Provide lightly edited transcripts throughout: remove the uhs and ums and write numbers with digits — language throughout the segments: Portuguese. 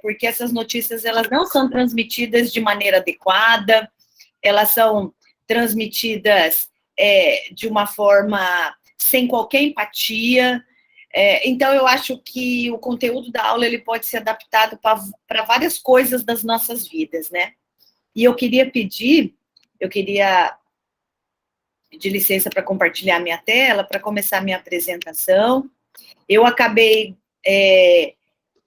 porque essas notícias elas não são transmitidas de maneira adequada, elas são transmitidas de uma forma sem qualquer empatia. Então, eu acho que o conteúdo da aula ele pode ser adaptado para várias coisas das nossas vidas, né? E eu queria pedir licença para compartilhar minha tela, para começar a minha apresentação. Eu acabei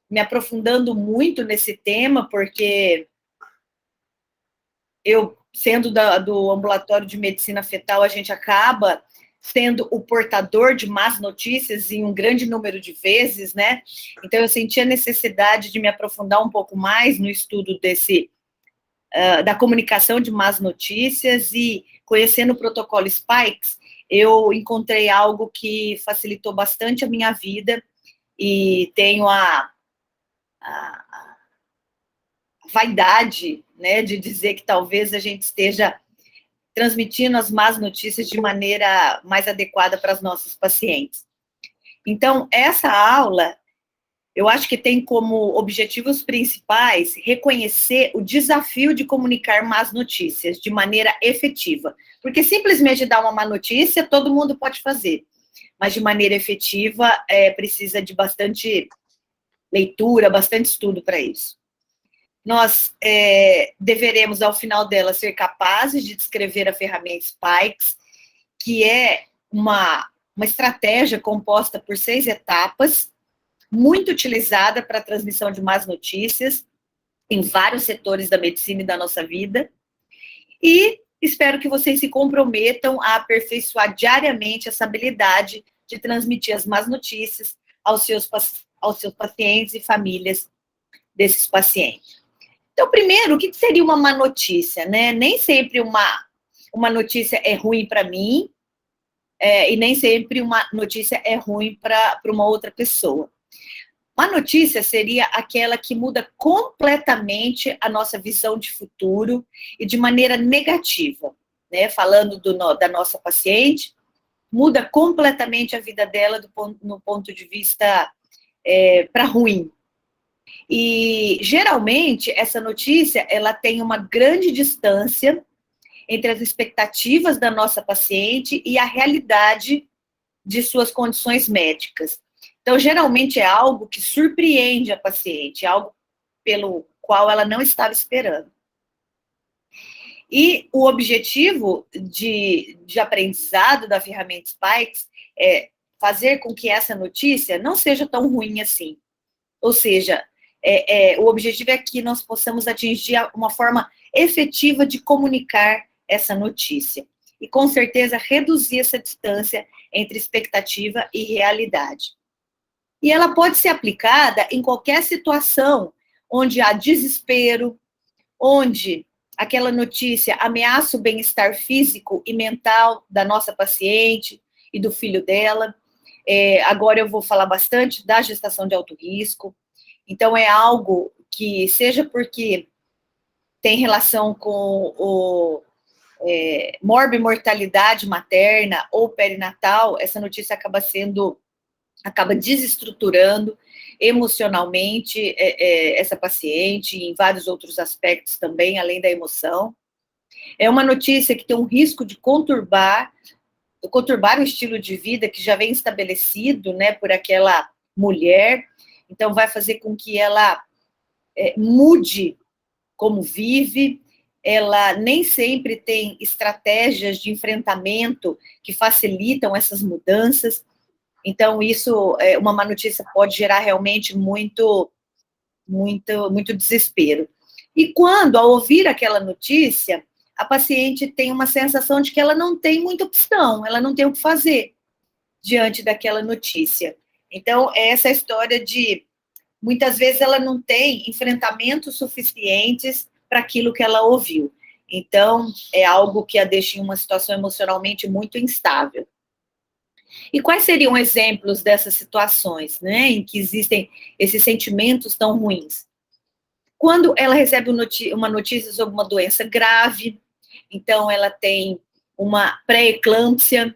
me aprofundando muito nesse tema, porque eu, sendo do ambulatório de medicina fetal, a gente acaba sendo o portador de más notícias em um grande número de vezes, né? Então, eu senti a necessidade de me aprofundar um pouco mais no estudo da comunicação de más notícias, e conhecendo o protocolo Spikes, eu encontrei algo que facilitou bastante a minha vida, e tenho a vaidade, né, de dizer que talvez a gente esteja transmitindo as más notícias de maneira mais adequada para os nossos pacientes. Então, essa aula, eu acho que tem como objetivos principais reconhecer o desafio de comunicar más notícias de maneira efetiva. Porque simplesmente dar uma má notícia, todo mundo pode fazer. Mas de maneira efetiva, precisa de bastante leitura, bastante estudo para isso. Nós deveremos, ao final dela, ser capazes de descrever a ferramenta Spikes, que é uma estratégia composta por 6 etapas, muito utilizada para a transmissão de más notícias em vários setores da medicina e da nossa vida. E espero que vocês se comprometam a aperfeiçoar diariamente essa habilidade de transmitir as más notícias aos seus pacientes e famílias desses pacientes. Então, primeiro, o que seria uma má notícia, né? Nem sempre uma notícia é ruim para mim, e nem sempre uma notícia é ruim para uma outra pessoa. Uma notícia seria aquela que muda completamente a nossa visão de futuro e de maneira negativa, né? Falando da nossa paciente, muda completamente a vida dela no ponto de vista para ruim. E, geralmente, essa notícia, ela tem uma grande distância entre as expectativas da nossa paciente e a realidade de suas condições médicas. Então, geralmente, é algo que surpreende a paciente, algo pelo qual ela não estava esperando. E o objetivo de aprendizado da ferramenta Spikes é fazer com que essa notícia não seja tão ruim assim. Ou seja, o objetivo é que nós possamos atingir uma forma efetiva de comunicar essa notícia. E, com certeza, reduzir essa distância entre expectativa e realidade. E ela pode ser aplicada em qualquer situação onde há desespero, onde aquela notícia ameaça o bem-estar físico e mental da nossa paciente e do filho dela. Agora eu vou falar bastante da gestação de alto risco. Então, é algo que, seja porque tem relação com morbimortalidade materna ou perinatal, essa notícia acaba desestruturando emocionalmente essa paciente, em vários outros aspectos também, além da emoção. É uma notícia que tem um risco de conturbar o estilo de vida que já vem estabelecido, né, por aquela mulher. Então, vai fazer com que ela mude como vive. Ela nem sempre tem estratégias de enfrentamento que facilitam essas mudanças. Então, isso, uma má notícia pode gerar realmente muito desespero. E quando, ao ouvir aquela notícia, a paciente tem uma sensação de que ela não tem muita opção, ela não tem o que fazer diante daquela notícia. Então, é essa história de, muitas vezes, ela não tem enfrentamentos suficientes para aquilo que ela ouviu. Então, é algo que a deixa em uma situação emocionalmente muito instável. E quais seriam exemplos dessas situações, né, em que existem esses sentimentos tão ruins? Quando ela recebe uma notícia sobre uma doença grave, então ela tem uma pré-eclâmpsia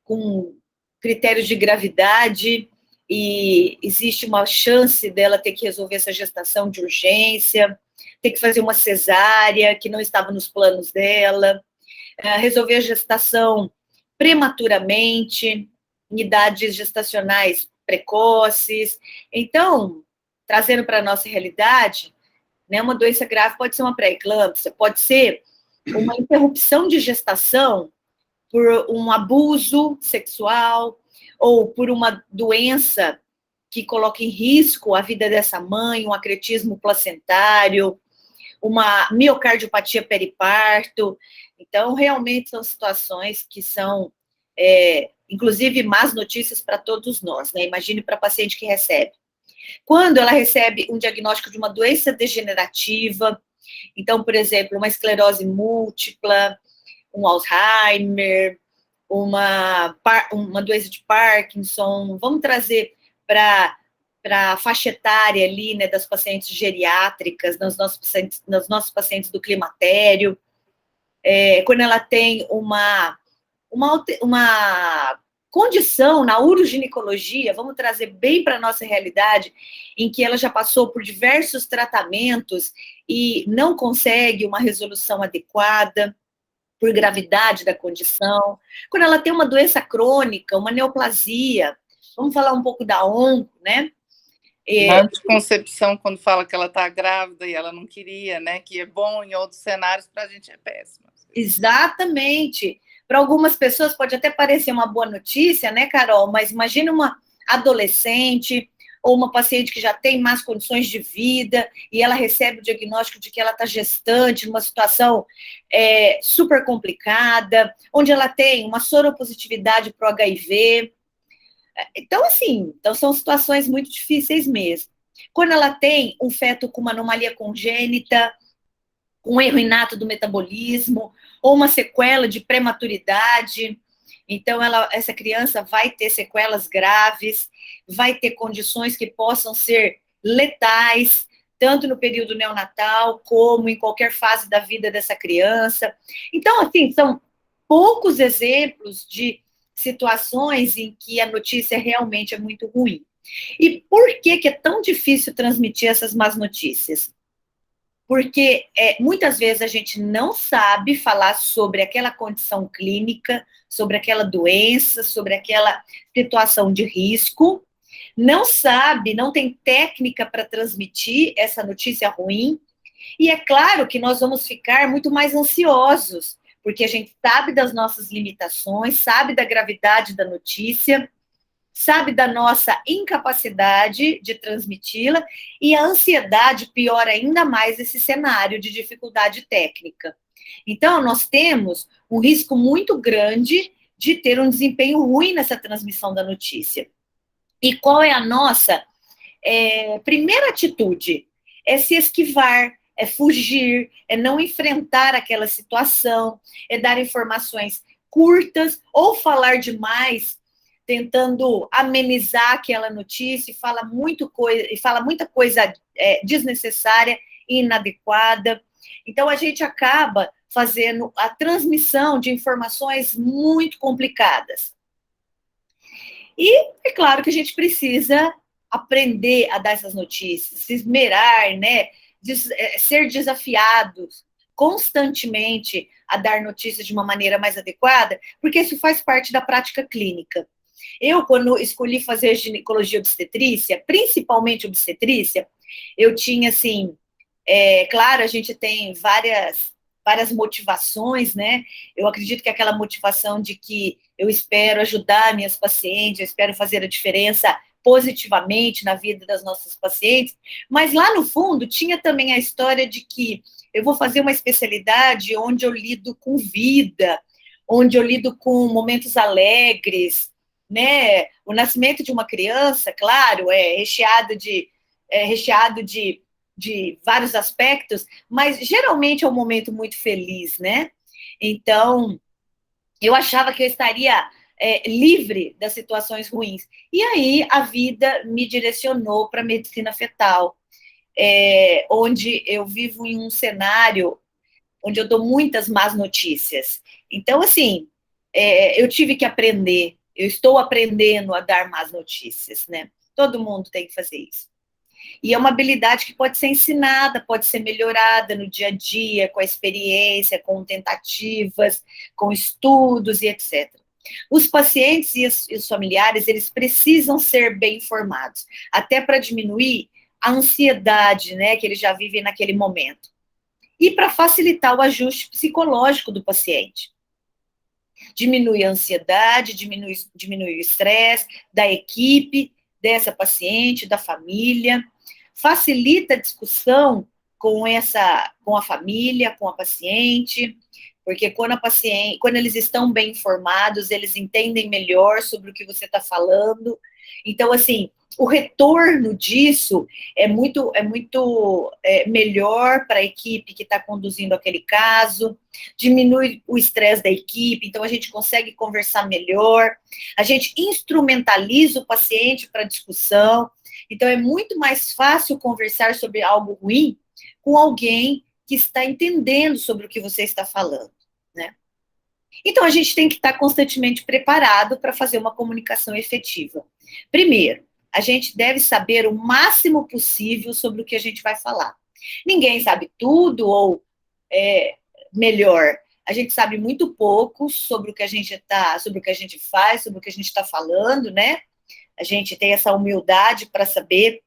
com critérios de gravidade e existe uma chance dela ter que resolver essa gestação de urgência, ter que fazer uma cesárea que não estava nos planos dela, resolver a gestação prematuramente, em idades gestacionais precoces. Então, trazendo para a nossa realidade, né, uma doença grave pode ser uma pré-eclâmpsia, pode ser uma interrupção de gestação por um abuso sexual ou por uma doença que coloca em risco a vida dessa mãe, um acretismo placentário, uma miocardiopatia periparto. Então, realmente são situações que são, inclusive, más notícias para todos nós, né? Imagine para a paciente que recebe. Quando ela recebe um diagnóstico de uma doença degenerativa, então, por exemplo, uma esclerose múltipla, um Alzheimer, uma doença de Parkinson, vamos trazer para a faixa etária ali, né, das pacientes geriátricas, nos nossos pacientes do climatério, quando ela tem uma condição na uroginecologia, vamos trazer bem para a nossa realidade, em que ela já passou por diversos tratamentos e não consegue uma resolução adequada, por gravidade da condição. Quando ela tem uma doença crônica, uma neoplasia, vamos falar um pouco da onco, né? Na anticoncepção, quando fala que ela está grávida e ela não queria, né? Que é bom em outros cenários, para a gente é péssimo. Exatamente. Para algumas pessoas pode até parecer uma boa notícia, né, Carol? Mas imagina uma adolescente ou uma paciente que já tem más condições de vida e ela recebe o diagnóstico de que ela está gestante, numa situação super complicada, onde ela tem uma soropositividade para o HIV. Então, assim, são situações muito difíceis mesmo. Quando ela tem um feto com uma anomalia congênita, um erro inato do metabolismo, ou uma sequela de prematuridade, então essa criança vai ter sequelas graves, vai ter condições que possam ser letais, tanto no período neonatal, como em qualquer fase da vida dessa criança. Então, assim, são poucos exemplos de situações em que a notícia realmente é muito ruim. E por que é tão difícil transmitir essas más notícias? Porque muitas vezes a gente não sabe falar sobre aquela condição clínica, sobre aquela doença, sobre aquela situação de risco, não sabe, não tem técnica para transmitir essa notícia ruim, e é claro que nós vamos ficar muito mais ansiosos, porque a gente sabe das nossas limitações, sabe da gravidade da notícia, sabe da nossa incapacidade de transmiti-la, e a ansiedade piora ainda mais esse cenário de dificuldade técnica. Então, nós temos um risco muito grande de ter um desempenho ruim nessa transmissão da notícia. E qual é a nossa primeira atitude? É se esquivar, é fugir, é não enfrentar aquela situação, é dar informações curtas ou falar demais, tentando amenizar aquela notícia e fala muita coisa desnecessária e inadequada. Então, a gente acaba fazendo a transmissão de informações muito complicadas. E é claro que a gente precisa aprender a dar essas notícias, se esmerar, né, ser desafiados constantemente a dar notícias de uma maneira mais adequada, porque isso faz parte da prática clínica. Eu, quando escolhi fazer ginecologia obstetrícia, principalmente obstetrícia, eu tinha, assim, claro, a gente tem várias motivações, né? Eu acredito que aquela motivação de que eu espero ajudar minhas pacientes, eu espero fazer a diferença positivamente na vida das nossas pacientes, mas lá no fundo tinha também a história de que eu vou fazer uma especialidade onde eu lido com vida, onde eu lido com momentos alegres, né? O nascimento de uma criança, claro, é recheado de vários aspectos, mas geralmente é um momento muito feliz, né? Então, eu achava que eu estaria livre das situações ruins. E aí a vida me direcionou para a medicina fetal, onde eu vivo em um cenário onde eu dou muitas más notícias. Então, assim, eu tive que aprender Eu estou aprendendo a dar más notícias, né? Todo mundo tem que fazer isso. E é uma habilidade que pode ser ensinada, pode ser melhorada no dia a dia, com a experiência, com tentativas, com estudos e etc. Os pacientes e os familiares, eles precisam ser bem informados, até para diminuir a ansiedade, né, que eles já vivem naquele momento. E para facilitar o ajuste psicológico do paciente. Diminui a ansiedade, diminui o estresse da equipe, dessa paciente, da família, facilita a discussão com a família, com a paciente, porque quando eles estão bem informados, eles entendem melhor sobre o que você está falando. Então, assim, o retorno disso é muito melhor para a equipe que está conduzindo aquele caso, diminui o estresse da equipe, então a gente consegue conversar melhor, a gente instrumentaliza o paciente para discussão, então é muito mais fácil conversar sobre algo ruim com alguém que está entendendo sobre o que você está falando, né? Então a gente tem que estar constantemente preparado para fazer uma comunicação efetiva. Primeiro, a gente deve saber o máximo possível sobre o que a gente vai falar. Ninguém sabe tudo, ou melhor, a gente sabe muito pouco sobre o que a gente faz, sobre o que a gente está falando, né? A gente tem essa humildade para saber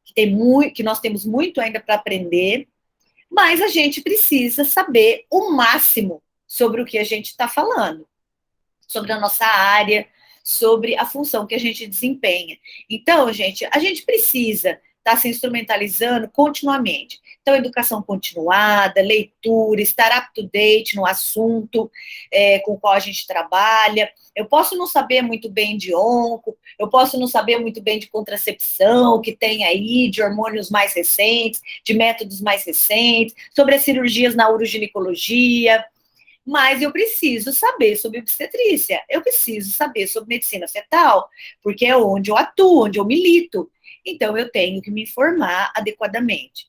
que nós temos muito ainda para aprender, mas a gente precisa saber o máximo sobre o que a gente está falando, sobre a nossa área, sobre a função que a gente desempenha. Então, gente, a gente precisa estar se instrumentalizando continuamente. Então, educação continuada, leitura, estar up to date no assunto com o qual a gente trabalha. Eu posso não saber muito bem de onco, eu posso não saber muito bem de contracepção, que tem aí, de hormônios mais recentes, de métodos mais recentes, sobre as cirurgias na uroginecologia, mas eu preciso saber sobre obstetrícia, eu preciso saber sobre medicina fetal, porque é onde eu atuo, onde eu milito. Então, eu tenho que me informar adequadamente,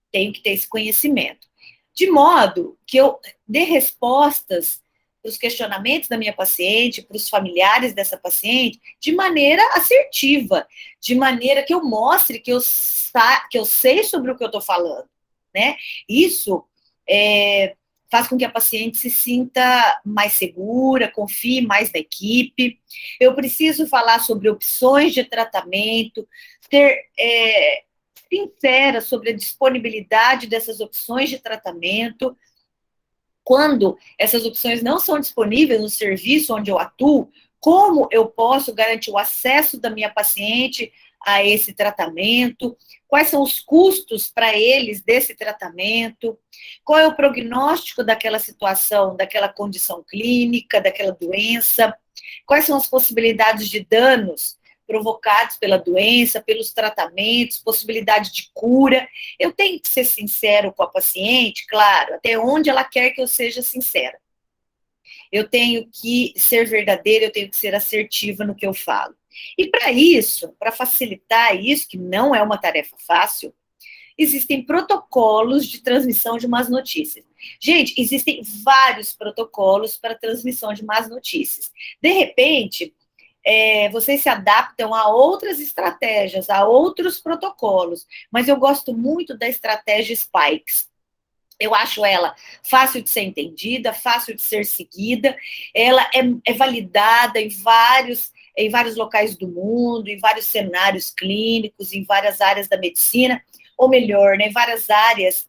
tenho que ter esse conhecimento, de modo que eu dê respostas para os questionamentos da minha paciente, para os familiares dessa paciente, de maneira assertiva, de maneira que eu mostre que eu sei sobre o que eu estou falando, né? Isso faz com que a paciente se sinta mais segura, confie mais na equipe. Eu preciso falar sobre opções de tratamento, ser sincera sobre a disponibilidade dessas opções de tratamento. Quando essas opções não são disponíveis no serviço onde eu atuo, como eu posso garantir o acesso da minha paciente a esse tratamento, quais são os custos para eles desse tratamento, qual é o prognóstico daquela situação, daquela condição clínica, daquela doença, quais são as possibilidades de danos provocados pela doença, pelos tratamentos, possibilidade de cura. Eu tenho que ser sincero com a paciente, claro, até onde ela quer que eu seja sincera. Eu tenho que ser verdadeira, eu tenho que ser assertiva no que eu falo. E para isso, para facilitar isso, que não é uma tarefa fácil, existem protocolos de transmissão de más notícias. Gente, existem vários protocolos para transmissão de más notícias. De repente, vocês se adaptam a outras estratégias, a outros protocolos, mas eu gosto muito da estratégia Spikes. Eu acho ela fácil de ser entendida, fácil de ser seguida, ela é validada em vários locais do mundo, em vários cenários clínicos, em várias áreas da medicina, ou melhor, né, em várias áreas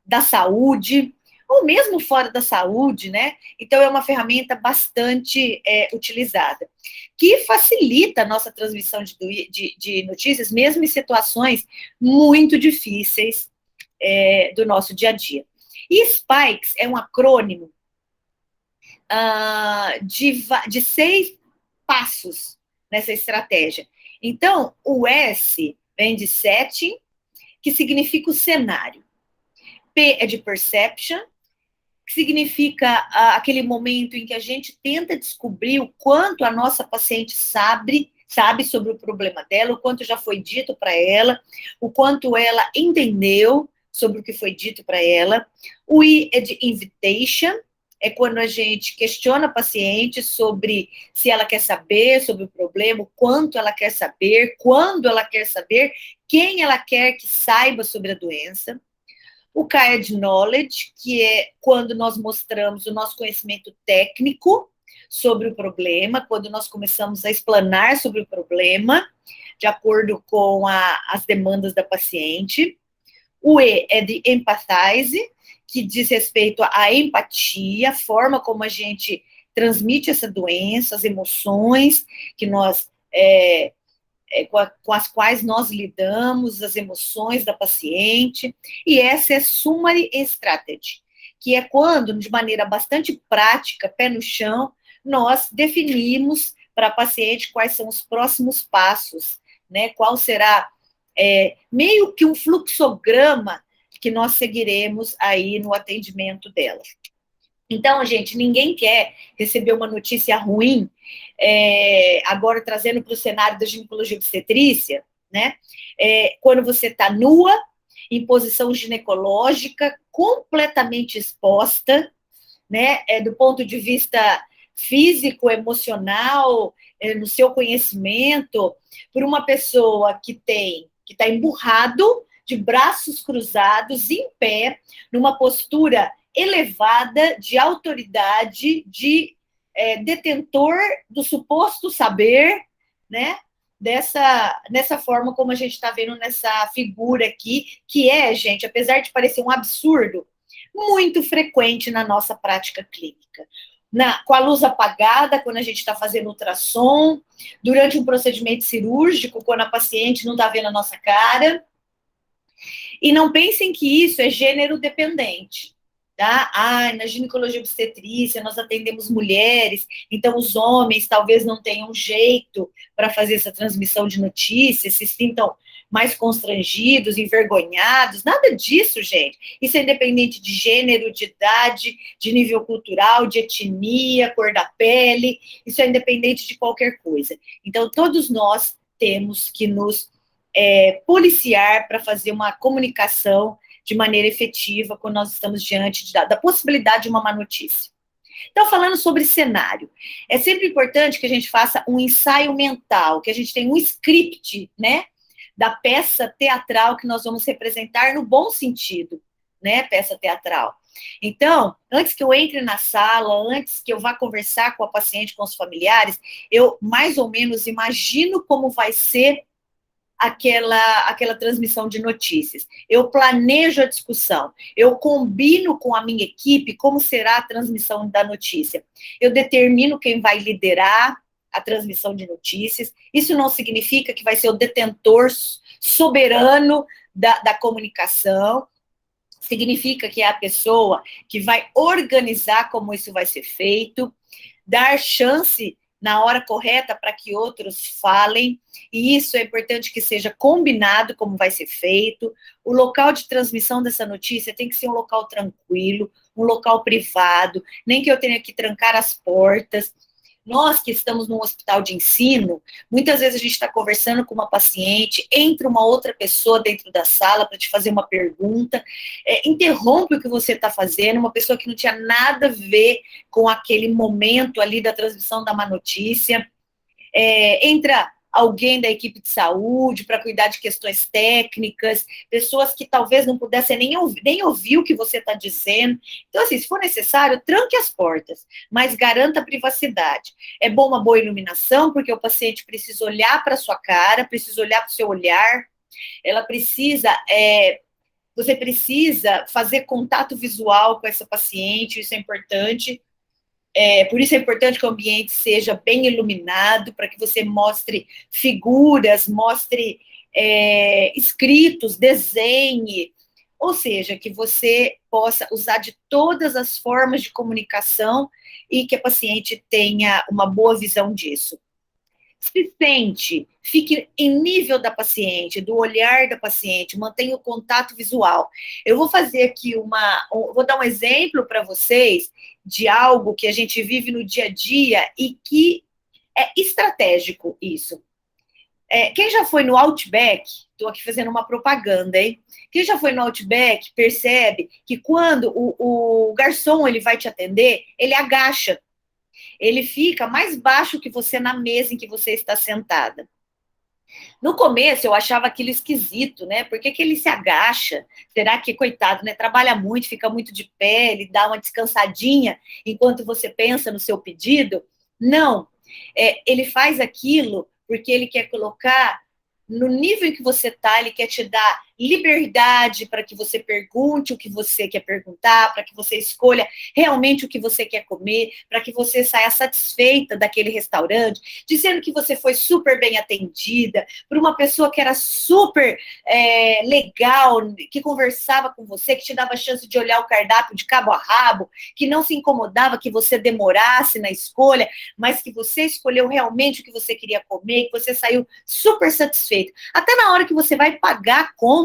da saúde, ou mesmo fora da saúde, né? Então, é uma ferramenta bastante utilizada, que facilita a nossa transmissão de notícias, mesmo em situações muito difíceis do nosso dia a dia. E Spikes é um acrônimo de 6 passos nessa estratégia. Então, o S vem de setting, que significa o cenário. P é de perception, que significa aquele momento em que a gente tenta descobrir o quanto a nossa paciente sabe sobre o problema dela, o quanto já foi dito para ela, o quanto ela entendeu sobre o que foi dito para ela. O I é de invitation, é quando a gente questiona a paciente sobre se ela quer saber sobre o problema, o quanto ela quer saber, quando ela quer saber, quem ela quer que saiba sobre a doença. O Kind Knowledge, que é quando nós mostramos o nosso conhecimento técnico sobre o problema, quando nós começamos a explanar sobre o problema, de acordo com as demandas da paciente. O E é de Empathize, que diz respeito à empatia, a forma como a gente transmite essa doença, as emoções que nós com as quais nós lidamos, as emoções da paciente, e essa é Summary Strategy, que é quando, de maneira bastante prática, pé no chão, nós definimos para a paciente quais são os próximos passos, né? Qual será meio que um fluxograma que nós seguiremos aí no atendimento dela. Então, gente, ninguém quer receber uma notícia ruim, agora trazendo para o cenário da ginecologia obstetrícia, né? Quando você está nua, em posição ginecológica, completamente exposta, né? Do ponto de vista físico, emocional, no seu conhecimento, por uma pessoa que está emburrado, de braços cruzados, em pé, numa postura elevada de autoridade, de detentor do suposto saber, né? Dessa forma como a gente está vendo nessa figura aqui, que gente, apesar de parecer um absurdo, muito frequente na nossa prática clínica. Com a luz apagada, quando a gente está fazendo ultrassom, durante um procedimento cirúrgico, quando a paciente não está vendo a nossa cara. E não pensem que isso é gênero dependente, tá? Na ginecologia obstetrícia nós atendemos mulheres, então os homens talvez não tenham jeito para fazer essa transmissão de notícias, se sintam mais constrangidos, envergonhados, nada disso, gente. Isso é independente de gênero, de idade, de nível cultural, de etnia, cor da pele, isso é independente de qualquer coisa. Então, todos nós temos que nos policiar para fazer uma comunicação de maneira efetiva quando nós estamos diante da possibilidade de uma má notícia. Então, falando sobre cenário, é sempre importante que a gente faça um ensaio mental, que a gente tenha um script, né, da peça teatral que nós vamos representar no bom sentido, né, peça teatral. Então, antes que eu entre na sala, antes que eu vá conversar com a paciente, com os familiares, eu mais ou menos imagino como vai ser aquela transmissão de notícias. Eu planejo a discussão, eu combino com a minha equipe como será a transmissão da notícia. Eu determino quem vai liderar a transmissão de notícias. Isso não significa que vai ser o detentor soberano da comunicação. Significa que é a pessoa que vai organizar como isso vai ser feito, dar chance na hora correta para que outros falem, e isso é importante que seja combinado como vai ser feito. O local de transmissão dessa notícia tem que ser um local tranquilo, um local privado, nem que eu tenha que trancar as portas. Nós que estamos num hospital de ensino, muitas vezes a gente está conversando com uma paciente, entra uma outra pessoa dentro da sala para te fazer uma pergunta, interrompe o que você está fazendo, uma pessoa que não tinha nada a ver com aquele momento ali da transmissão da má notícia, entra alguém da equipe de saúde para cuidar de questões técnicas, pessoas que talvez não pudessem nem ouvir o que você está dizendo. Então, assim, se for necessário, tranque as portas, mas garanta a privacidade. É bom uma boa iluminação, porque o paciente precisa olhar para a sua cara, precisa olhar para o seu olhar, você precisa fazer contato visual com essa paciente, isso é importante. Por isso é importante que o ambiente seja bem iluminado, para que você mostre figuras, mostre escritos, desenhe, ou seja, que você possa usar de todas as formas de comunicação e que a paciente tenha uma boa visão disso. Se sente, fique em nível da paciente, do olhar da paciente, mantenha o contato visual. Eu vou fazer aqui vou dar um exemplo para vocês de algo que a gente vive no dia a dia e que é estratégico isso. Quem já foi no Outback, estou aqui fazendo uma propaganda, hein? Quem já foi no Outback percebe que quando o garçom ele vai te atender, ele agacha. Ele fica mais baixo que você na mesa em que você está sentada. No começo, eu achava aquilo esquisito, né? Por que ele se agacha? Será que, coitado, né? Trabalha muito, fica muito de pé, ele dá uma descansadinha enquanto você pensa no seu pedido? Não. Ele faz aquilo porque ele quer colocar no nível em que você está, ele quer te dar liberdade para que você pergunte o que você quer perguntar, para que você escolha realmente o que você quer comer, para que você saia satisfeita daquele restaurante, dizendo que você foi super bem atendida, por uma pessoa que era super legal, que conversava com você, que te dava a chance de olhar o cardápio de cabo a rabo, que não se incomodava que você demorasse na escolha, mas que você escolheu realmente o que você queria comer, que você saiu super satisfeito. Até na hora que você vai pagar a conta,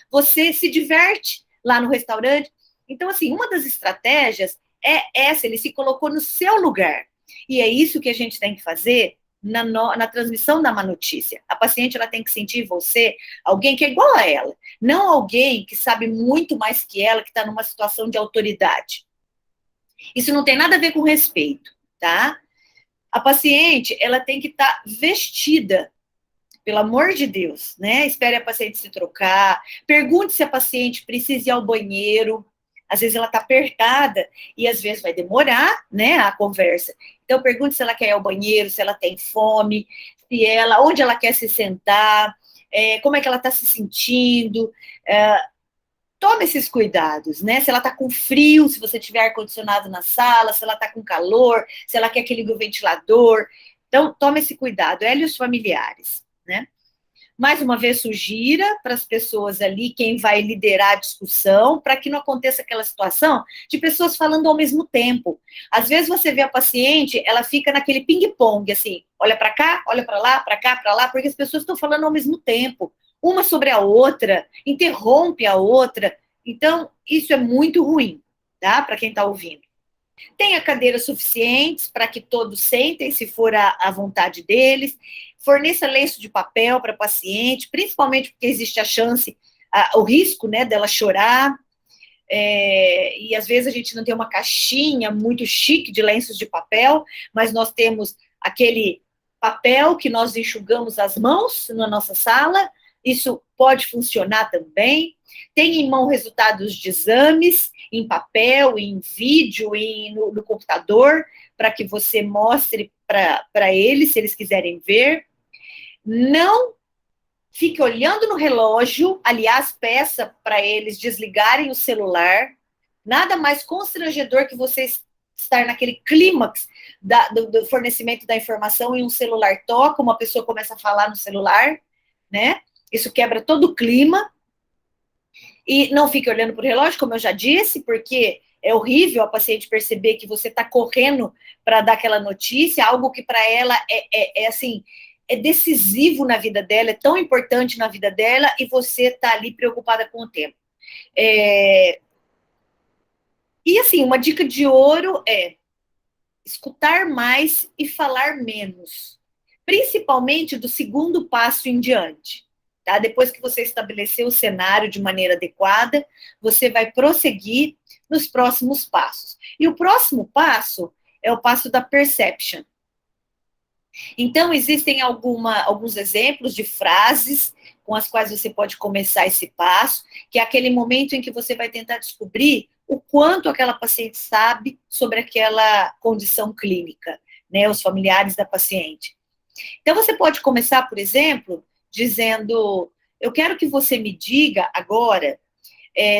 você se diverte lá no restaurante. Então, assim, uma das estratégias é essa, ele se colocou no seu lugar. E é isso que a gente tem que fazer na transmissão da má notícia. A paciente ela tem que sentir em você alguém que é igual a ela, não alguém que sabe muito mais que ela, que está numa situação de autoridade. Isso não tem nada a ver com respeito, tá? A paciente, ela tem que estar vestida, pelo amor de Deus, né? Espere a paciente se trocar, pergunte se a paciente precisa ir ao banheiro. Às vezes ela está apertada e às vezes vai demorar, né, a conversa. Então pergunte se ela quer ir ao banheiro, se ela tem fome, onde ela quer se sentar, como é que ela está se sentindo. Tome esses cuidados, né? Se ela está com frio, se você tiver ar-condicionado na sala, se ela está com calor, se ela quer que ligue o ventilador. Então, tome esse cuidado, ela e os familiares, né? Mais uma vez, sugira para as pessoas ali quem vai liderar a discussão, para que não aconteça aquela situação de pessoas falando ao mesmo tempo. Às vezes você vê a paciente, ela fica naquele ping-pong, assim, olha para cá, olha para lá, para cá, para lá, porque as pessoas estão falando ao mesmo tempo, uma sobre a outra, interrompe a outra. Então, isso é muito ruim, tá? Para quem está ouvindo. Tenha cadeiras suficientes para que todos sentem, se for a vontade deles. Forneça lenço de papel para a paciente, principalmente porque existe a chance, o risco, né, dela chorar. E às vezes a gente não tem uma caixinha muito chique de lenços de papel, mas nós temos aquele papel que nós enxugamos as mãos na nossa sala. Isso pode funcionar também. Tenha em mão resultados de exames, em papel, em vídeo, no computador, para que você mostre para eles, se eles quiserem ver. Não fique olhando no relógio, aliás, peça para eles desligarem o celular. Nada mais constrangedor que você estar naquele clímax do fornecimento da informação e um celular toca, uma pessoa começa a falar no celular, né? Isso quebra todo o clima. E não fique olhando para o relógio, como eu já disse, porque é horrível a paciente perceber que você está correndo para dar aquela notícia, algo que para ela assim, é decisivo na vida dela, é tão importante na vida dela, e você está ali preocupada com o tempo. E assim, uma dica de ouro é escutar mais e falar menos, principalmente do segundo passo em diante. Tá? Depois que você estabeleceu o cenário de maneira adequada, você vai prosseguir nos próximos passos. E o próximo passo é o passo da perception. Então, existem alguns exemplos de frases com as quais você pode começar esse passo, que é aquele momento em que você vai tentar descobrir o quanto aquela paciente sabe sobre aquela condição clínica, né, os familiares da paciente. Então, você pode começar, por exemplo, dizendo: eu quero que você me diga agora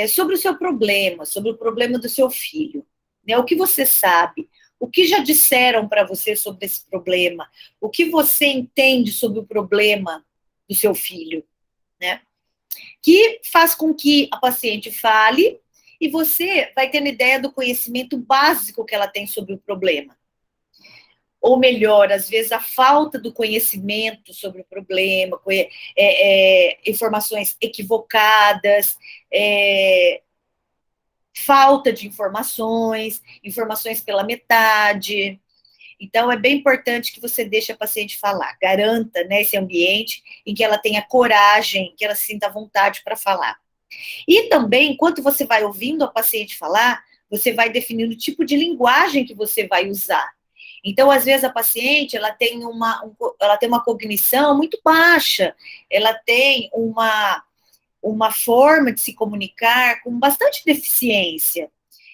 sobre o seu problema, sobre o problema do seu filho, né? O que você sabe, o que já disseram para você sobre esse problema, o que você entende sobre o problema do seu filho, né? Que faz com que a paciente fale e você vai tendo ideia do conhecimento básico que ela tem sobre o problema. Ou melhor, às vezes a falta do conhecimento sobre o problema, informações equivocadas, falta de informações pela metade. Então, é bem importante que você deixe a paciente falar, garanta, né, esse ambiente em que ela tenha coragem, que ela se sinta à vontade para falar. E também, enquanto você vai ouvindo a paciente falar, você vai definindo o tipo de linguagem que você vai usar. Então, às vezes, a paciente, ela tem uma cognição muito baixa, ela tem uma forma de se comunicar com bastante deficiência.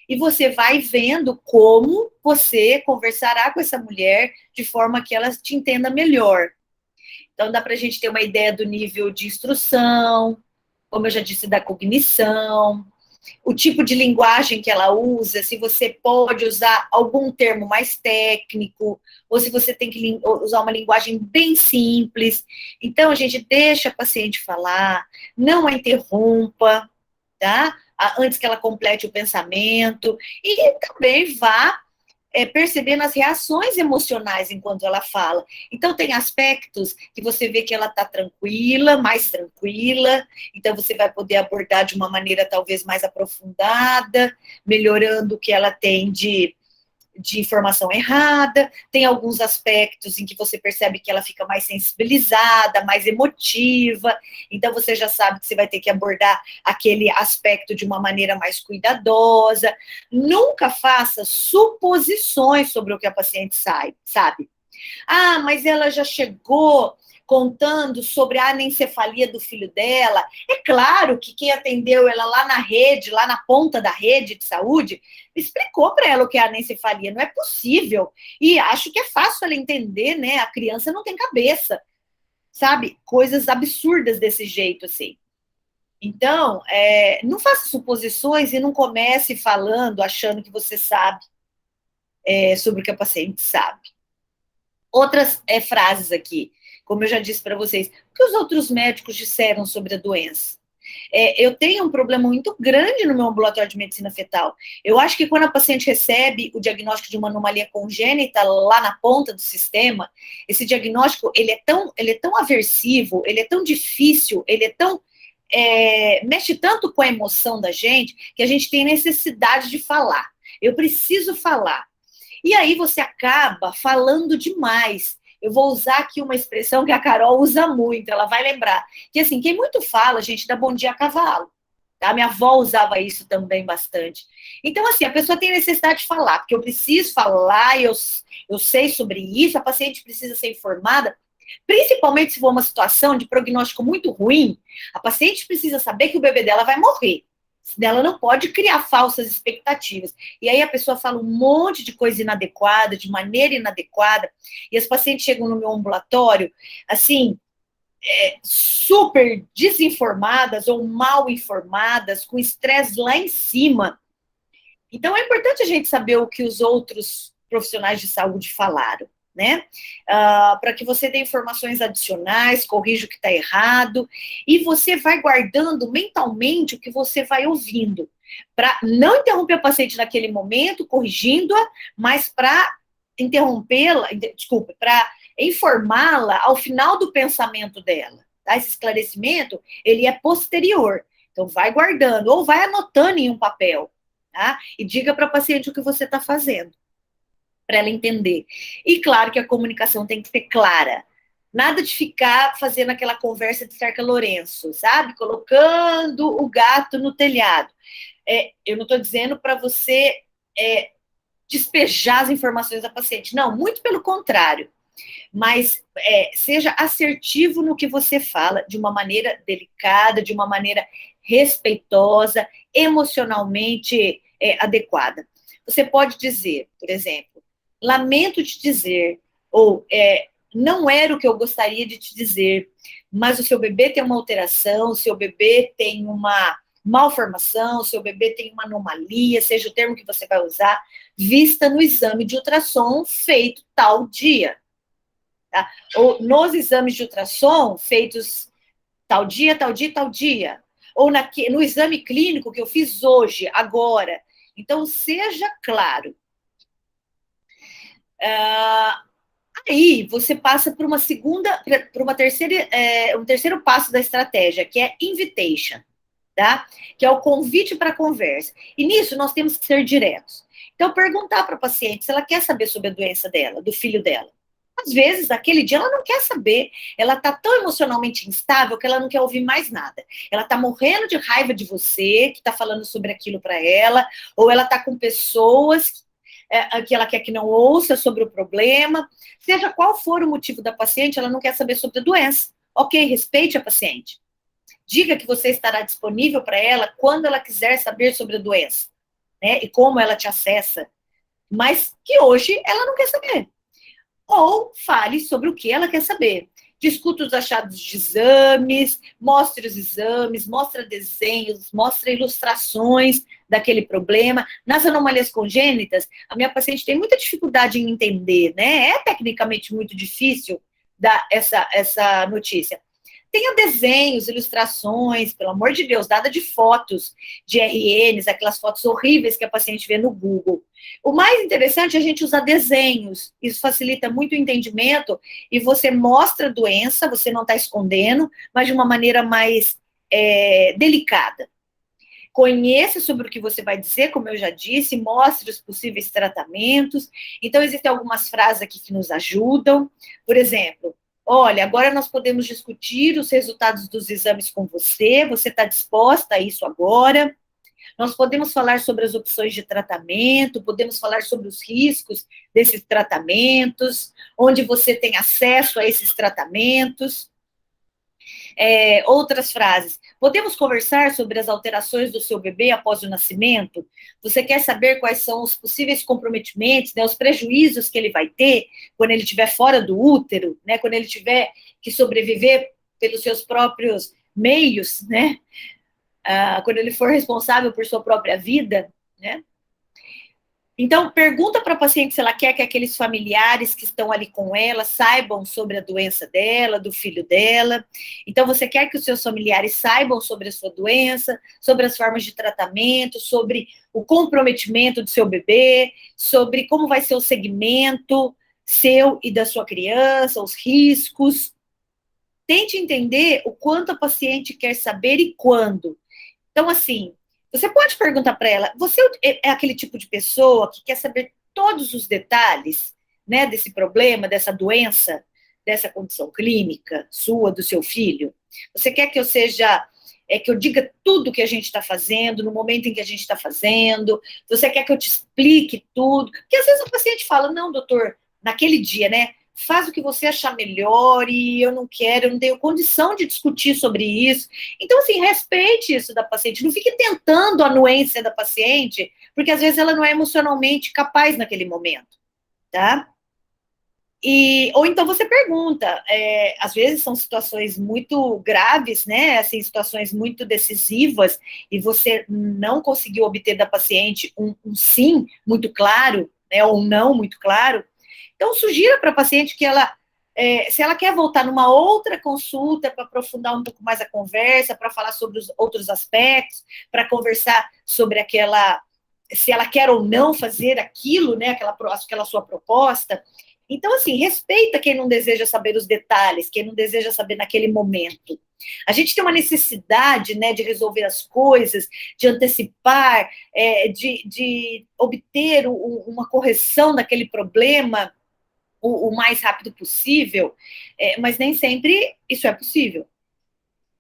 E você vai vendo como você conversará com essa mulher de forma que ela te entenda melhor. Então, dá para a gente ter uma ideia do nível de instrução, como eu já disse, da cognição, o tipo de linguagem que ela usa, se você pode usar algum termo mais técnico, ou se você tem que usar uma linguagem bem simples. Então, a gente deixa a paciente falar, não a interrompa, tá? Antes que ela complete o pensamento, e também vá percebendo as reações emocionais enquanto ela fala. Então, tem aspectos que você vê que ela está tranquila, mais tranquila, então você vai poder abordar de uma maneira talvez mais aprofundada, melhorando o que ela tem de informação errada, tem alguns aspectos em que você percebe que ela fica mais sensibilizada, mais emotiva, então você já sabe que você vai ter que abordar aquele aspecto de uma maneira mais cuidadosa. Nunca faça suposições sobre o que a paciente sabe. Ah, mas ela já chegou contando sobre a anencefalia do filho dela. É claro que quem atendeu ela lá na rede, lá na ponta da rede de saúde, explicou para ela o que é anencefalia. Não é possível. E acho que é fácil ela entender, né? A criança não tem cabeça, sabe? Coisas absurdas desse jeito, assim. Então, não faça suposições e não comece falando, achando que você sabe sobre o que a paciente sabe. Outras frases aqui, como eu já disse para vocês, o que os outros médicos disseram sobre a doença? Eu tenho um problema muito grande no meu ambulatório de medicina fetal. Eu acho que quando a paciente recebe o diagnóstico de uma anomalia congênita lá na ponta do sistema, esse diagnóstico ele é tão aversivo, ele é tão difícil, ele é tão mexe tanto com a emoção da gente que a gente tem necessidade de falar. Eu preciso falar. E aí você acaba falando demais. Eu vou usar aqui uma expressão que a Carol usa muito, ela vai lembrar. Que assim, quem muito fala, gente, dá bom dia a cavalo. Tá? Minha avó usava isso também bastante. Então, assim, a pessoa tem necessidade de falar, porque eu preciso falar, eu sei sobre isso, a paciente precisa ser informada, principalmente se for uma situação de prognóstico muito ruim, a paciente precisa saber que o bebê dela vai morrer. Ela não pode criar falsas expectativas. E aí a pessoa fala um monte de coisa inadequada, de maneira inadequada, e as pacientes chegam no meu ambulatório, assim, super desinformadas ou mal informadas, com estresse lá em cima. Então é importante a gente saber o que os outros profissionais de saúde falaram, né? Para que você dê informações adicionais, corrija o que está errado, e você vai guardando mentalmente o que você vai ouvindo, para não interromper a paciente naquele momento, corrigindo-a, mas para interrompê-la, desculpa, para informá-la ao final do pensamento dela. Tá? Esse esclarecimento, ele é posterior. Então, vai guardando, ou vai anotando em um papel, tá? E diga para a paciente o que você está fazendo, para ela entender. E claro que a comunicação tem que ser clara. Nada de ficar fazendo aquela conversa de Cerca Lourenço, sabe? Colocando o gato no telhado. Eu não estou dizendo para você despejar as informações da paciente. Não, muito pelo contrário. Mas seja assertivo no que você fala, de uma maneira delicada, de uma maneira respeitosa, emocionalmente adequada. Você pode dizer, por exemplo, lamento te dizer, ou não era o que eu gostaria de te dizer, mas o seu bebê tem uma alteração, o seu bebê tem uma malformação, o seu bebê tem uma anomalia, seja o termo que você vai usar, vista no exame de ultrassom feito tal dia. Tá? Ou nos exames de ultrassom feitos tal dia, tal dia, tal dia. Ou no exame clínico que eu fiz hoje, agora. Então, seja claro. Aí você passa por uma segunda, por uma terceira, um terceiro passo da estratégia, que é invitation. tá? Que é o convite para a conversa. E nisso nós temos que ser diretos. Então, perguntar para a paciente se ela quer saber sobre a doença dela, do filho dela. Às vezes, naquele dia, ela não quer saber. Ela está tão emocionalmente instável que ela não quer ouvir mais nada. Ela está morrendo de raiva de você, que está falando sobre aquilo para ela, ou ela está com pessoas que ela quer que não ouça sobre o problema. Seja qual for o motivo da paciente, ela não quer saber sobre a doença. Ok, respeite a paciente. Diga que você estará disponível para ela quando ela quiser saber sobre a doença, né? E como ela te acessa. Mas que hoje ela não quer saber. Ou fale sobre o que ela quer saber. Discuta os achados de exames, mostre os exames, mostre desenhos, mostre ilustrações daquele problema. Nas anomalias congênitas, a minha paciente tem muita dificuldade em entender, né? É tecnicamente muito difícil dar essa notícia. Tenha desenhos, ilustrações, pelo amor de Deus, nada de fotos de RNs, aquelas fotos horríveis que a paciente vê no Google. O mais interessante é a gente usar desenhos. Isso facilita muito o entendimento e você mostra a doença, você não está escondendo, mas de uma maneira mais delicada. Conheça sobre o que você vai dizer, como eu já disse, mostre os possíveis tratamentos. Então, existem algumas frases aqui que nos ajudam. Por exemplo, olha, agora nós podemos discutir os resultados dos exames com você está disposta a isso agora? Nós podemos falar sobre as opções de tratamento, podemos falar sobre os riscos desses tratamentos, onde você tem acesso a esses tratamentos. Outras frases. Podemos conversar sobre as alterações do seu bebê após o nascimento? Você quer saber quais são os possíveis comprometimentos, né, os prejuízos que ele vai ter quando ele estiver fora do útero, né, quando ele tiver que sobreviver pelos seus próprios meios, né, quando ele for responsável por sua própria vida, né? Então, pergunta para a paciente se ela quer que aqueles familiares que estão ali com ela saibam sobre a doença dela, do filho dela. Então, você quer que os seus familiares saibam sobre a sua doença, sobre as formas de tratamento, sobre o comprometimento do seu bebê, sobre como vai ser o segmento seu e da sua criança, os riscos. Tente entender o quanto a paciente quer saber e quando. Então, assim, você pode perguntar para ela, você é aquele tipo de pessoa que quer saber todos os detalhes, né, desse problema, dessa doença, dessa condição clínica sua, do seu filho? Você quer que eu seja, que eu diga tudo que a gente está fazendo, no momento em que a gente está fazendo? Você quer que eu te explique tudo? Porque às vezes o paciente fala, não, doutor, naquele dia, né, faz o que você achar melhor e eu não tenho condição de discutir sobre isso. Então, assim, respeite isso da paciente, não fique tentando a anuência da paciente, porque às vezes ela não é emocionalmente capaz naquele momento, tá? Ou então você pergunta, às vezes são situações muito graves, né, assim, situações muito decisivas, e você não conseguiu obter da paciente um sim muito claro, né, ou um não muito claro. Então, sugira para a paciente que ela, se ela quer voltar numa outra consulta para aprofundar um pouco mais a conversa, para falar sobre os outros aspectos, para conversar sobre se ela quer ou não fazer aquilo, né, aquela sua proposta. Então, assim, respeita quem não deseja saber os detalhes, quem não deseja saber naquele momento. A gente tem uma necessidade, né, de resolver as coisas, de antecipar, de obter uma correção daquele problema o mais rápido possível, mas nem sempre isso é possível.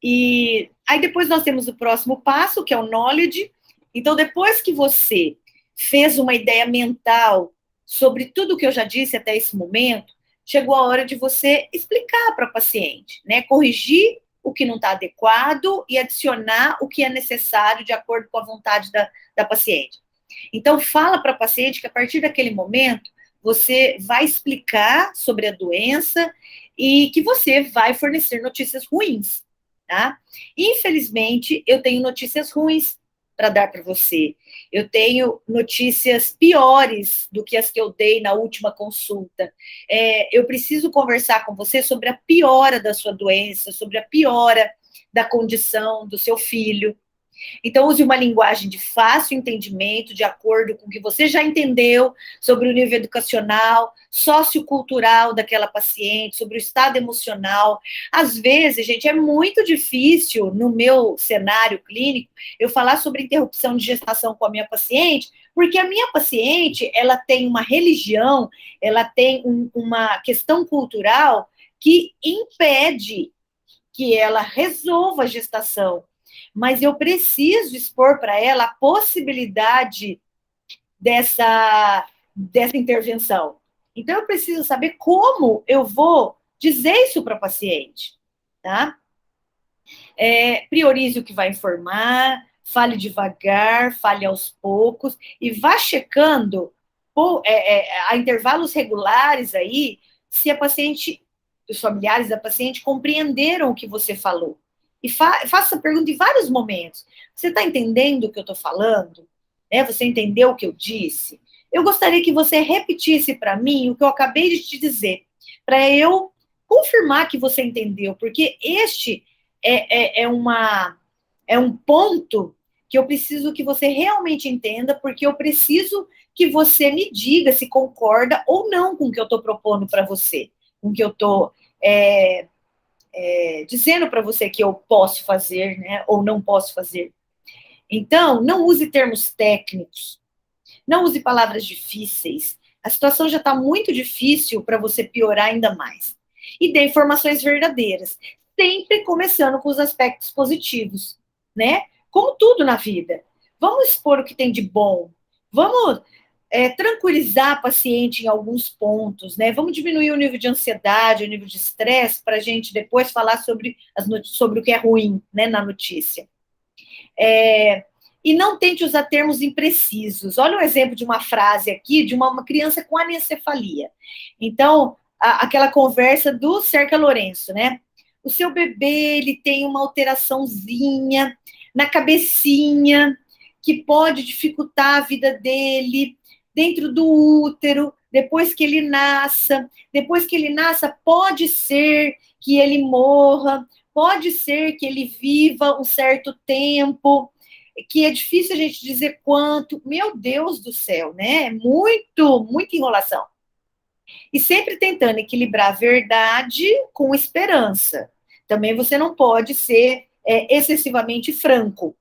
E aí depois nós temos o próximo passo, que é o knowledge. Então, depois que você fez uma ideia mental sobre tudo que eu já disse até esse momento, chegou a hora de você explicar para a paciente, né? Corrigir o que não está adequado e adicionar o que é necessário de acordo com a vontade da paciente. Então, fala para a paciente que a partir daquele momento você vai explicar sobre a doença e que você vai fornecer notícias ruins, tá? Infelizmente, eu tenho notícias ruins para dar para você. Eu tenho notícias piores do que as que eu dei na última consulta. Eu preciso conversar com você sobre a piora da sua doença, sobre a piora da condição do seu filho. Então, use uma linguagem de fácil entendimento, de acordo com o que você já entendeu sobre o nível educacional, sociocultural daquela paciente, sobre o estado emocional. Às vezes, gente, é muito difícil, no meu cenário clínico, eu falar sobre interrupção de gestação com a minha paciente, porque a minha paciente, ela tem uma religião, ela tem uma questão cultural que impede que ela resolva a gestação. Mas eu preciso expor para ela a possibilidade dessa intervenção. Então, eu preciso saber como eu vou dizer isso para o paciente, tá? Priorize o que vai informar, fale devagar, fale aos poucos, e vá checando a intervalos regulares aí, se a paciente, os familiares da paciente compreenderam o que você falou. E faça essa pergunta em vários momentos. Você está entendendo o que eu estou falando? Você entendeu o que eu disse? Eu gostaria que você repetisse para mim o que eu acabei de te dizer, para eu confirmar que você entendeu, porque este é um ponto que eu preciso que você realmente entenda, porque eu preciso que você me diga se concorda ou não com o que eu estou propondo para você, com o que eu estou dizendo para você que eu posso fazer, né, ou não posso fazer. Então, não use termos técnicos, não use palavras difíceis. A situação já está muito difícil para você piorar ainda mais. E dê informações verdadeiras, sempre começando com os aspectos positivos, né? Como tudo na vida. Vamos expor o que tem de bom. Vamos tranquilizar a paciente em alguns pontos, né? Vamos diminuir o nível de ansiedade, o nível de estresse, para a gente depois falar sobre o que é ruim, né, na notícia. E não tente usar termos imprecisos. Olha um exemplo de uma frase aqui, de uma criança com anencefalia. Então, aquela conversa do Cerca Lourenço, né? O seu bebê, ele tem uma alteraçãozinha na cabecinha, que pode dificultar a vida dele, dentro do útero, depois que ele nasça. Depois que ele nasça, pode ser que ele morra, pode ser que ele viva um certo tempo, que é difícil a gente dizer quanto. Meu Deus do céu, né? Muita enrolação. E sempre tentando equilibrar a verdade com esperança. Também você não pode ser excessivamente franco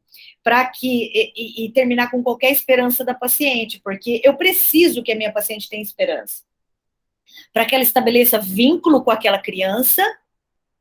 e terminar com qualquer esperança da paciente, porque eu preciso que a minha paciente tenha esperança. Para que ela estabeleça vínculo com aquela criança.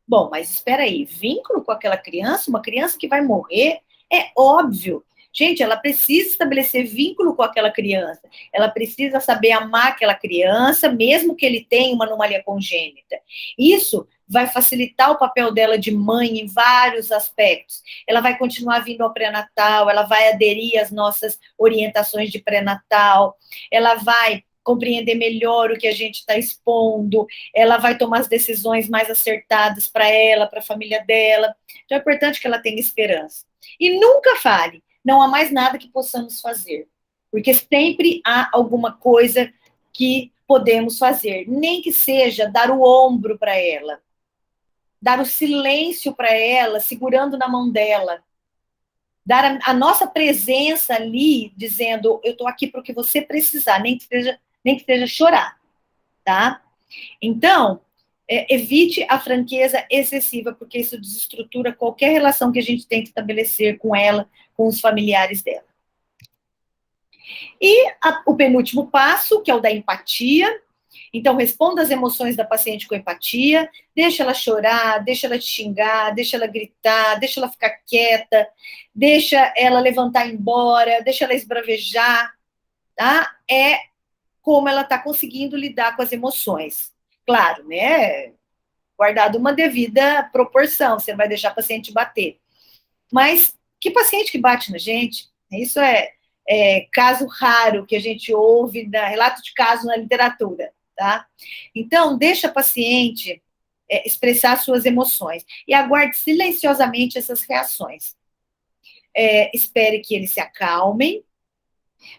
Bom, mas espera aí, vínculo com aquela criança, uma criança que vai morrer, é óbvio. Gente, ela precisa estabelecer vínculo com aquela criança. Ela precisa saber amar aquela criança, mesmo que ele tenha uma anomalia congênita. Isso vai facilitar o papel dela de mãe em vários aspectos. Ela vai continuar vindo ao pré-natal, ela vai aderir às nossas orientações de pré-natal, ela vai compreender melhor o que a gente está expondo, ela vai tomar as decisões mais acertadas para ela, para a família dela. Então, é importante que ela tenha esperança. E nunca fale, não há mais nada que possamos fazer, porque sempre há alguma coisa que podemos fazer, nem que seja dar o ombro para ela, dar o silêncio para ela, segurando na mão dela, dar a nossa presença ali, dizendo, eu estou aqui para o que você precisar, nem que seja chorar, tá? Então, evite a franqueza excessiva, porque isso desestrutura qualquer relação que a gente tenta estabelecer com ela, com os familiares dela. E o penúltimo passo, que é o da empatia. Então, responda às emoções da paciente com empatia, deixa ela chorar, deixa ela te xingar, deixa ela gritar, deixa ela ficar quieta, deixa ela levantar e ir embora, deixa ela esbravejar, tá? É como ela está conseguindo lidar com as emoções. Claro, né? Guardado uma devida proporção, você não vai deixar a paciente bater. Mas que paciente que bate na gente? Isso é caso raro que a gente ouve, relato de caso na literatura, tá? Então, deixa a paciente expressar suas emoções e aguarde silenciosamente essas reações. Espere que eles se acalmem.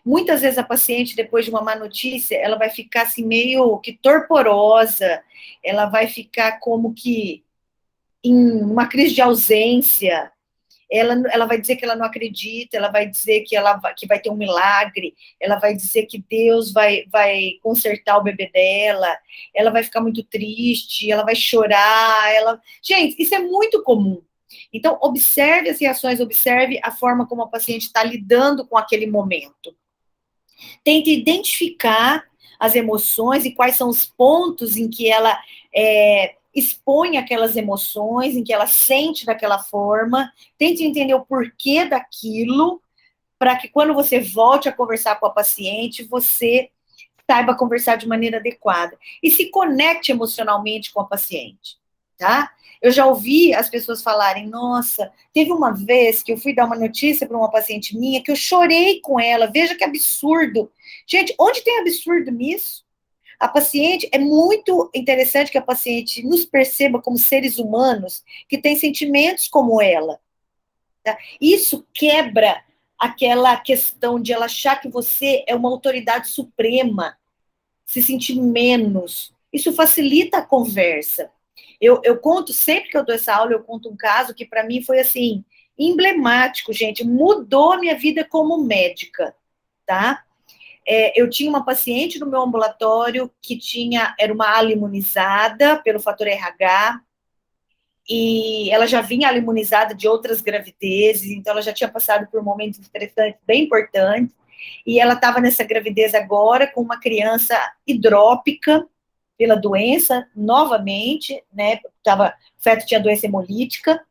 Muitas vezes a paciente, depois de uma má notícia, ela vai ficar assim meio que torporosa, ela vai ficar como que em uma crise de ausência, ela vai dizer que ela não acredita, ela vai dizer que vai ter um milagre, ela vai dizer que Deus vai consertar o bebê dela, ela vai ficar muito triste, ela vai chorar, Gente, isso é muito comum. Então, observe as reações, observe a forma como a paciente está lidando com aquele momento. Tente identificar as emoções e quais são os pontos em que ela expõe aquelas emoções, em que ela sente daquela forma. Tente entender o porquê daquilo, para que quando você volte a conversar com a paciente, você saiba conversar de maneira adequada. E se conecte emocionalmente com a paciente, tá? Eu já ouvi as pessoas falarem, nossa, teve uma vez que eu fui dar uma notícia para uma paciente minha, que eu chorei com ela, veja que absurdo. Gente, onde tem absurdo nisso? A paciente, é muito interessante que a paciente nos perceba como seres humanos, que têm sentimentos como ela. Tá? Isso quebra aquela questão de ela achar que você é uma autoridade suprema, se sentir menos. Isso facilita a conversa. Eu conto, sempre que eu dou essa aula, eu conto um caso que para mim foi assim, emblemático, gente, mudou a minha vida como médica, tá? Eu tinha uma paciente no meu ambulatório que era uma ala imunizada pelo fator RH, e ela já vinha ala imunizada de outras gravidezes, então ela já tinha passado por momentos estressantes bem importantes, e ela estava nessa gravidez agora com uma criança hidrópica pela doença, novamente, né, o feto tinha doença hemolítica,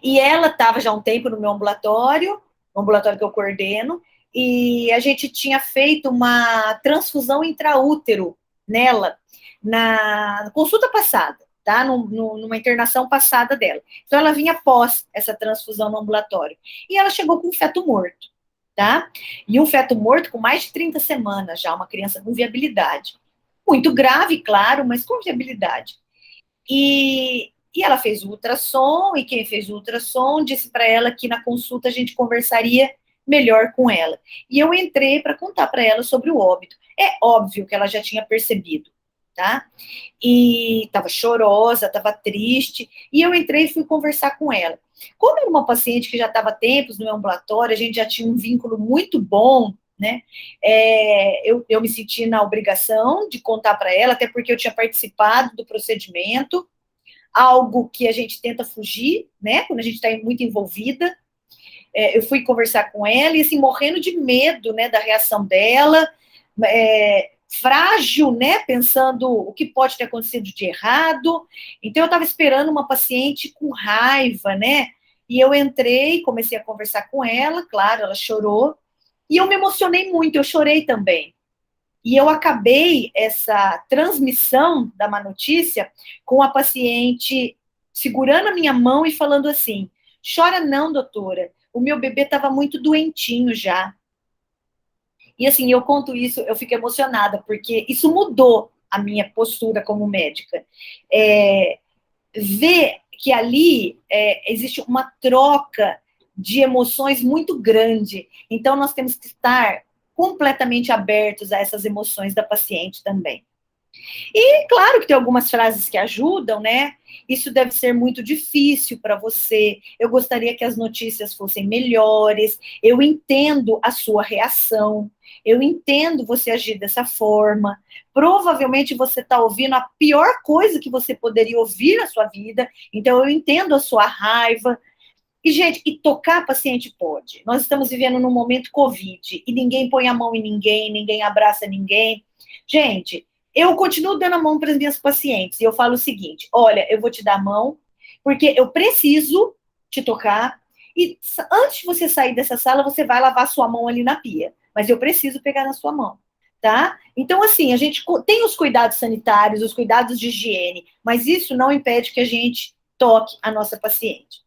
e ela estava já há um tempo no meu ambulatório, no ambulatório que eu coordeno, e a gente tinha feito uma transfusão intraútero nela, na consulta passada, tá? Numa internação passada dela. Então, ela vinha após essa transfusão no ambulatório. E ela chegou com um feto morto, tá? E um feto morto com mais de 30 semanas já, uma criança com viabilidade. Muito grave, claro, mas com viabilidade. E ela fez o ultrassom, e quem fez o ultrassom disse para ela que na consulta a gente conversaria melhor com ela. E eu entrei para contar para ela sobre o óbito. É óbvio que ela já tinha percebido, tá? E estava chorosa, estava triste, e eu entrei e fui conversar com ela. Como era uma paciente que já estava há tempos no meu ambulatório, a gente já tinha um vínculo muito bom, né? Eu me senti na obrigação de contar para ela, até porque eu tinha participado do procedimento, algo que a gente tenta fugir, né? Quando a gente está muito envolvida. Eu fui conversar com ela e, assim, morrendo de medo, né, da reação dela, frágil, né, pensando o que pode ter acontecido de errado. Então, eu estava esperando uma paciente com raiva, né, e eu entrei, comecei a conversar com ela, claro, ela chorou, e eu me emocionei muito, eu chorei também. E eu acabei essa transmissão da má notícia com a paciente segurando a minha mão e falando assim, chora não, doutora, o meu bebê estava muito doentinho já. E assim, eu conto isso, eu fico emocionada, porque isso mudou a minha postura como médica. Ver que ali existe uma troca de emoções muito grande. Então, nós temos que estar completamente abertos a essas emoções da paciente também. E claro que tem algumas frases que ajudam, né? Isso deve ser muito difícil para você. Eu gostaria que as notícias fossem melhores. Eu entendo a sua reação. Eu entendo você agir dessa forma. Provavelmente você está ouvindo a pior coisa que você poderia ouvir na sua vida. Então, eu entendo a sua raiva. E, gente, tocar paciente pode. Nós estamos vivendo num momento Covid e ninguém põe a mão em ninguém, ninguém abraça ninguém. Gente, eu continuo dando a mão para as minhas pacientes e eu falo o seguinte, olha, eu vou te dar a mão porque eu preciso te tocar e antes de você sair dessa sala, você vai lavar sua mão ali na pia, mas eu preciso pegar na sua mão, tá? Então, assim, a gente tem os cuidados sanitários, os cuidados de higiene, mas isso não impede que a gente toque a nossa paciente.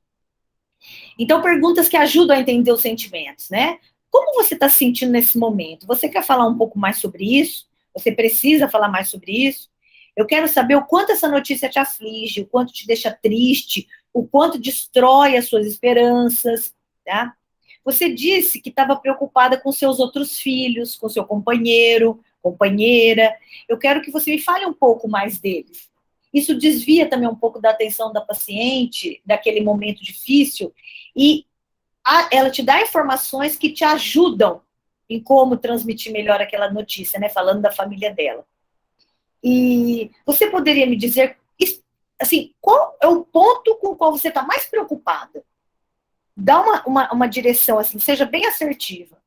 Então, perguntas que ajudam a entender os sentimentos, né? Como você está se sentindo nesse momento? Você quer falar um pouco mais sobre isso? Você precisa falar mais sobre isso? Eu quero saber o quanto essa notícia te aflige, o quanto te deixa triste, o quanto destrói as suas esperanças, tá? Você disse que estava preocupada com seus outros filhos, com seu companheiro, companheira. Eu quero que você me fale um pouco mais deles. Isso desvia também um pouco da atenção da paciente, daquele momento difícil, e ela te dá informações que te ajudam em como transmitir melhor aquela notícia, né? Falando da família dela. E você poderia me dizer, assim, qual é o ponto com o qual você está mais preocupada? Dá uma direção, assim, seja bem assertiva.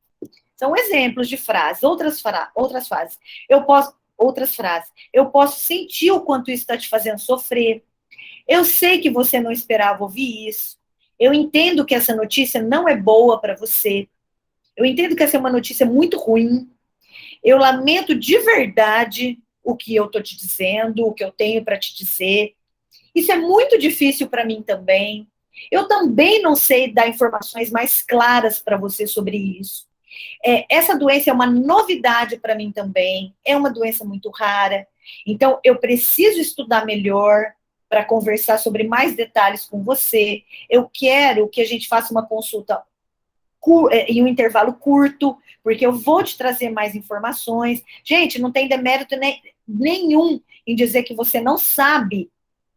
São exemplos de frases, outras frases. Outras frases. Eu posso sentir o quanto isso está te fazendo sofrer. Eu sei que você não esperava ouvir isso. Eu entendo que essa notícia não é boa para você. Eu entendo que essa é uma notícia muito ruim. Eu lamento de verdade o que eu estou te dizendo, o que eu tenho para te dizer. Isso é muito difícil para mim também. Eu também não sei dar informações mais claras para você sobre isso. Essa doença é uma novidade para mim também. É uma doença muito rara. Então, eu preciso estudar melhor para conversar sobre mais detalhes com você. Eu quero que a gente faça uma consulta em um intervalo curto, porque eu vou te trazer mais informações. Gente, não tem demérito nenhum em dizer que você não sabe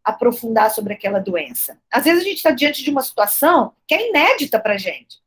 aprofundar sobre aquela doença. Às vezes a gente está diante de uma situação que é inédita para a gente.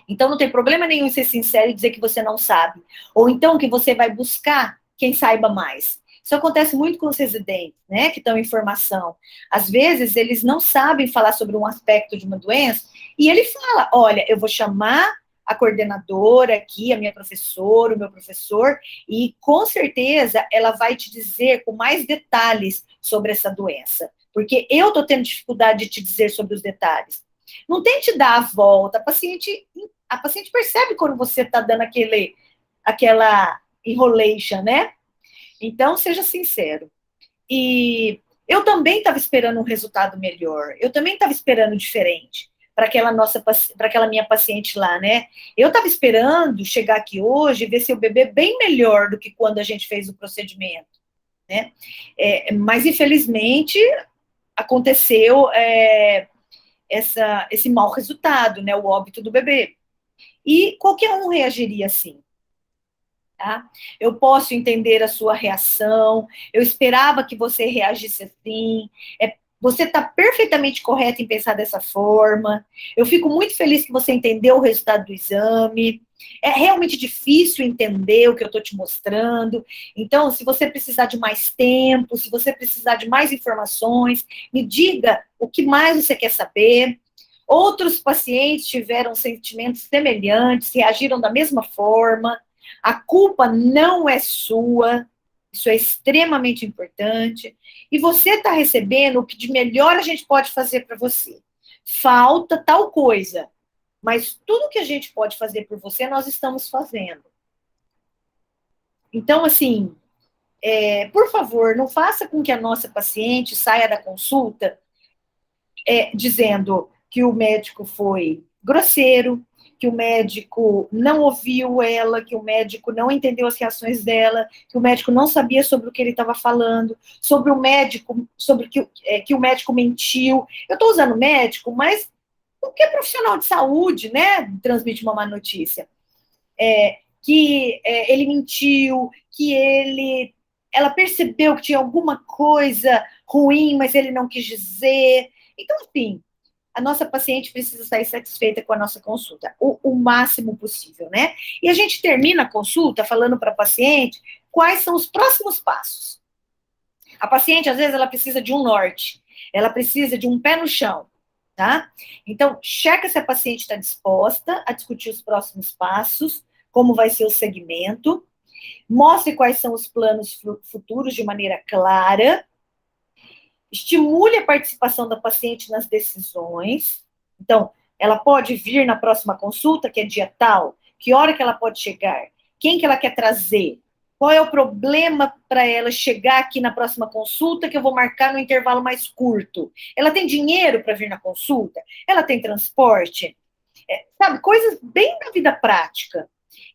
Então não tem problema nenhum em ser sincero e dizer que você não sabe. Ou então que você vai buscar quem saiba mais. Isso acontece muito com os residentes, né, que estão em formação. Às vezes eles não sabem falar sobre um aspecto de uma doença e ele fala, olha, eu vou chamar a coordenadora aqui, a minha professora, o meu professor, e com certeza ela vai te dizer com mais detalhes sobre essa doença. Porque eu estou tendo dificuldade de te dizer sobre os detalhes. Não tente dar a volta. A paciente percebe quando você está dando aquela enrolation, né? Então, seja sincero. E eu também estava esperando um resultado melhor. Eu também estava esperando diferente para aquela minha paciente lá, né? Eu estava esperando chegar aqui hoje e ver seu bebê bem melhor do que quando a gente fez o procedimento, né? Mas, infelizmente, aconteceu esse mau resultado, né? O óbito do bebê. E qualquer um reagiria assim. Tá? Eu posso entender a sua reação, eu esperava que você reagisse assim, você está perfeitamente correto em pensar dessa forma, eu fico muito feliz que você entendeu o resultado do exame, é realmente difícil entender o que eu estou te mostrando, então, se você precisar de mais tempo, se você precisar de mais informações, me diga o que mais você quer saber. Outros pacientes tiveram sentimentos semelhantes, reagiram da mesma forma. A culpa não é sua, isso é extremamente importante, e você está recebendo o que de melhor a gente pode fazer para você. Falta tal coisa, mas tudo que a gente pode fazer por você, nós estamos fazendo. Então, assim, por favor, não faça com que a nossa paciente saia da consulta dizendo que o médico foi grosseiro, que o médico não ouviu ela, que o médico não entendeu as reações dela, que o médico não sabia sobre o que ele estava falando, sobre que o médico mentiu. Eu estou usando médico, mas qualquer profissional de saúde, né, transmite uma má notícia. Que ele mentiu, ela percebeu que tinha alguma coisa ruim, mas ele não quis dizer. Então, enfim, a nossa paciente precisa sair satisfeita com a nossa consulta, o máximo possível, né? E a gente termina a consulta falando para a paciente quais são os próximos passos. A paciente, às vezes, ela precisa de um norte, ela precisa de um pé no chão, tá? Então, checa se a paciente está disposta a discutir os próximos passos, como vai ser o segmento, mostre quais são os planos futuros de maneira clara, estimule a participação da paciente nas decisões. Então, ela pode vir na próxima consulta, que é dia tal, que hora que ela pode chegar, quem que ela quer trazer, qual é o problema para ela chegar aqui na próxima consulta, que eu vou marcar no intervalo mais curto. Ela tem dinheiro para vir na consulta? Ela tem transporte? Sabe, coisas bem da vida prática.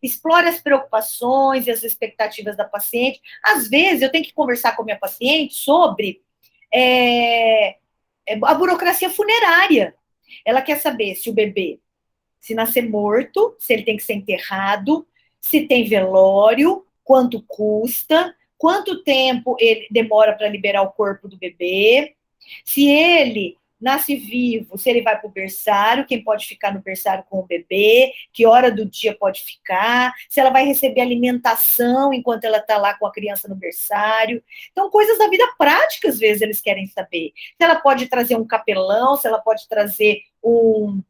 Explore as preocupações e as expectativas da paciente. Às vezes, eu tenho que conversar com a minha paciente sobre a burocracia funerária. Ela quer saber se o bebê, se nascer morto, se ele tem que ser enterrado, se tem velório, quanto custa, quanto tempo ele demora para liberar o corpo do bebê, se ele nasce vivo, se ele vai para o berçário, quem pode ficar no berçário com o bebê, que hora do dia pode ficar, se ela vai receber alimentação enquanto ela está lá com a criança no berçário. Então, coisas da vida prática, às vezes, eles querem saber. Se ela pode trazer um capelão, se ela pode trazer um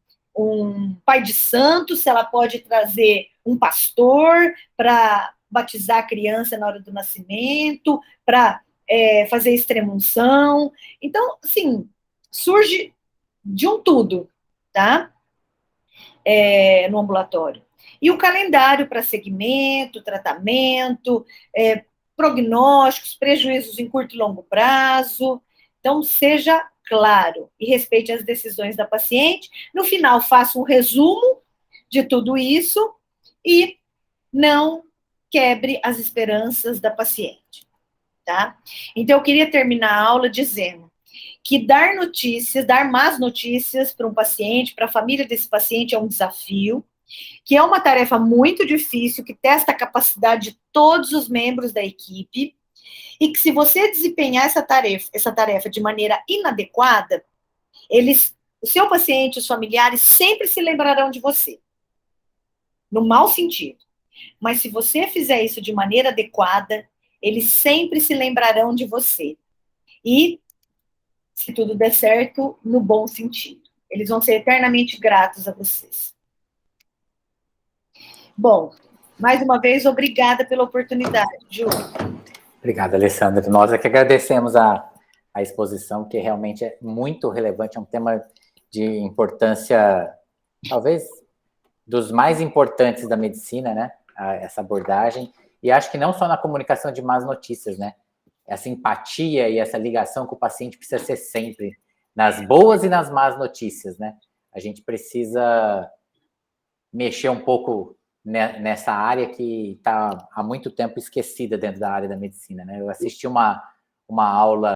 pai de santo, se ela pode trazer um pastor para batizar a criança na hora do nascimento, para fazer extrema-unção. Então, assim, surge de um tudo, tá? No ambulatório. E o calendário para segmento, tratamento, prognósticos, prejuízos em curto e longo prazo. Então, seja claro e respeite as decisões da paciente. No final, faça um resumo de tudo isso e não quebre as esperanças da paciente, tá? Então, eu queria terminar a aula dizendo que dar notícias, dar más notícias para um paciente, para a família desse paciente é um desafio, que é uma tarefa muito difícil, que testa a capacidade de todos os membros da equipe, e que se você desempenhar essa tarefa de maneira inadequada, o seu paciente, os familiares sempre se lembrarão de você, no mau sentido. Mas se você fizer isso de maneira adequada, eles sempre se lembrarão de você. E se tudo der certo, no bom sentido. Eles vão ser eternamente gratos a vocês. Bom, mais uma vez, obrigada pela oportunidade, Júlio. Obrigado, Alessandra. Nós é que agradecemos a exposição, que realmente é muito relevante, é um tema de importância, talvez, dos mais importantes da medicina, né? Essa abordagem. E acho que não só na comunicação de más notícias, né? Essa empatia e essa ligação com o paciente precisa ser sempre nas boas e nas más notícias, né? A gente precisa mexer um pouco nessa área que está há muito tempo esquecida dentro da área da medicina, né? Eu assisti uma aula